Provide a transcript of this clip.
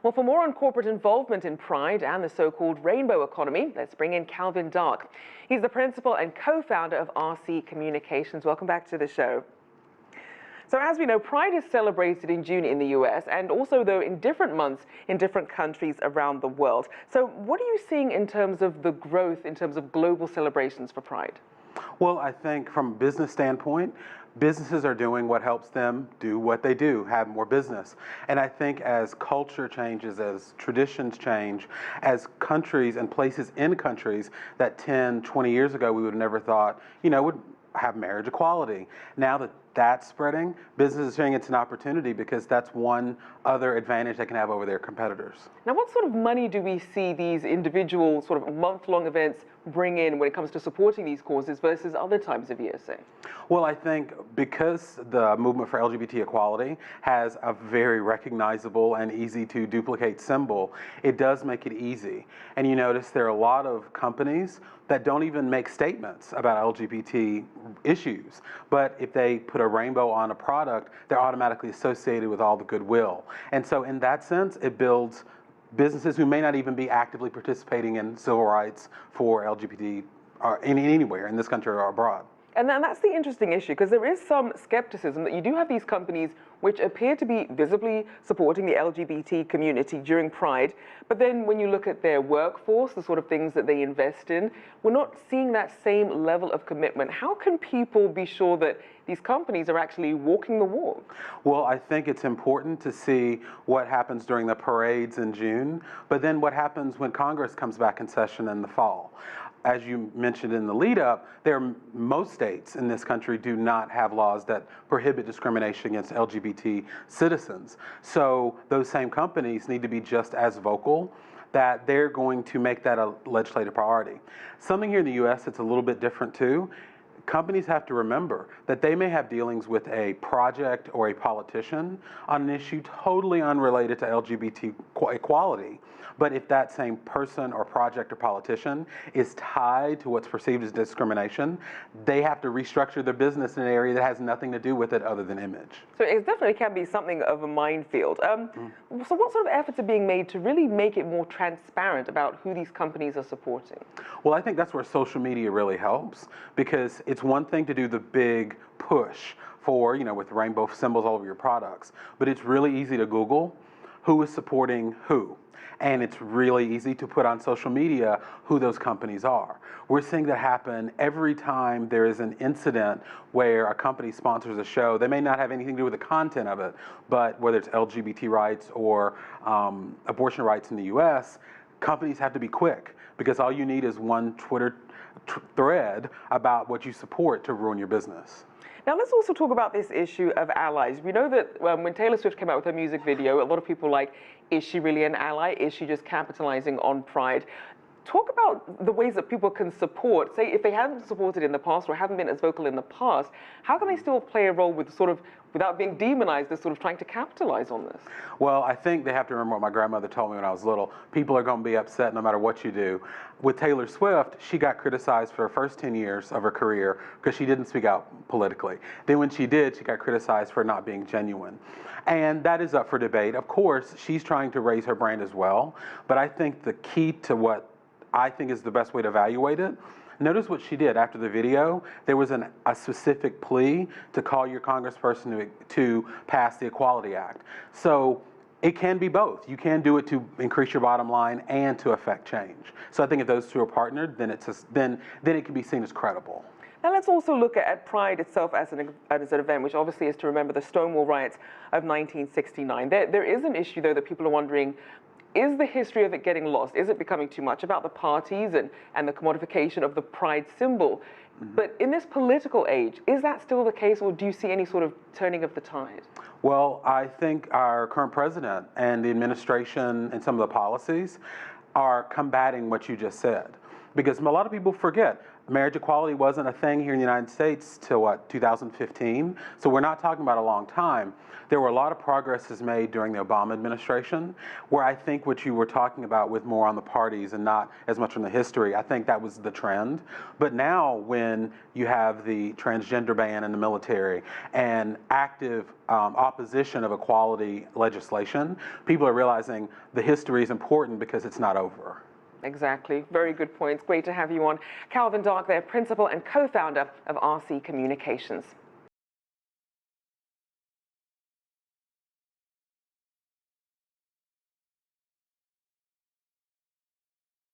Well, for more on corporate involvement in Pride and the so-called rainbow economy, let's bring in Calvin Dark. He's the principal and co-founder of RC Communications. Welcome back to the show. So as we know, Pride is celebrated in June in the US and also, though, in different months in different countries around the world. So what are you seeing in terms of the growth, in terms of global celebrations for Pride? Well, I think from a business standpoint, businesses are doing what helps them do what they do, have more business. And I think as culture changes, as traditions change, as countries and places in countries that 10, 20 years ago we would have never thought, would have marriage equality. Now that that's spreading, businesses are saying it's an opportunity because that's one other advantage they can have over their competitors. Now, what sort of money do we see these individual sort of month-long events bring in when it comes to supporting these causes versus other times of year, say? Well, I think because the movement for LGBT equality has a very recognizable and easy to duplicate symbol, it does make it easy. And you notice there are a lot of companies that don't even make statements about LGBT issues. But if they put a rainbow on a product, they're automatically associated with all the goodwill. And so in that sense, it builds businesses who may not even be actively participating in civil rights for LGBT or anywhere in this country or abroad. And that's the interesting issue, because there is some skepticism that you do have these companies which appear to be visibly supporting the LGBT community during Pride, but then when you look at their workforce, the sort of things that they invest in, we're not seeing that same level of commitment. How can people be sure that these companies are actually walking the walk? Well, I think it's important to see what happens during the parades in June, but then what happens when Congress comes back in session in the fall. As you mentioned in the lead up, most states in this country do not have laws that prohibit discrimination against LGBT citizens. So those same companies need to be just as vocal that they're going to make that a legislative priority. Something here in the US that's a little bit different too. Companies have to remember that they may have dealings with a project or a politician on an issue totally unrelated to LGBT equality. But if that same person or project or politician is tied to what's perceived as discrimination, they have to restructure their business in an area that has nothing to do with it other than image. So it definitely can be something of a minefield. So what sort of efforts are being made to really make it more transparent about who these companies are supporting? Well, I think that's where social media really helps, because it's one thing to do the big push for, with rainbow symbols all over your products, but it's really easy to Google who is supporting who. And it's really easy to put on social media who those companies are. We're seeing that happen every time there is an incident where a company sponsors a show. They may not have anything to do with the content of it, but whether it's LGBT rights or abortion rights in the US, companies have to be quick, because all you need is one Twitter thread about what you support to ruin your business. Now, let's also talk about this issue of allies. We know that when Taylor Swift came out with her music video, a lot of people were like, is she really an ally? Is she just capitalizing on Pride? Talk about the ways that people can support. Say, if they haven't supported in the past or haven't been as vocal in the past, how can they still play a role with sort of, without being demonized, as sort of trying to capitalize on this? Well, I think they have to remember what my grandmother told me when I was little. People are going to be upset no matter what you do. With Taylor Swift, she got criticized for her first 10 years of her career because she didn't speak out politically. Then when she did, she got criticized for not being genuine. And that is up for debate. Of course, she's trying to raise her brand as well. But I think the key to what I think is the best way to evaluate it, notice what she did after the video. There was a specific plea to call your congressperson to pass the Equality Act. So it can be both. You can do it to increase your bottom line and to affect change. So I think if those two are partnered, then it can be seen as credible. Now let's also look at Pride itself as an event, which obviously is to remember the Stonewall riots of 1969. There is an issue, though, that people are wondering, is the history of it getting lost? Is it becoming too much about the parties and the commodification of the Pride symbol? Mm-hmm. But in this political age, is that still the case, or do you see any sort of turning of the tide? Well, I think our current president and the administration and some of the policies are combating what you just said. Because a lot of people forget, marriage equality wasn't a thing here in the United States till what, 2015? So we're not talking about a long time. There were a lot of progresses made during the Obama administration, where I think what you were talking about with more on the parties and not as much on the history, I think that was the trend. But now when you have the transgender ban in the military and active opposition of equality legislation, people are realizing the history is important because it's not over. Exactly. Very good points. Great to have you on. Calvin Dark there, principal and co-founder of RC Communications.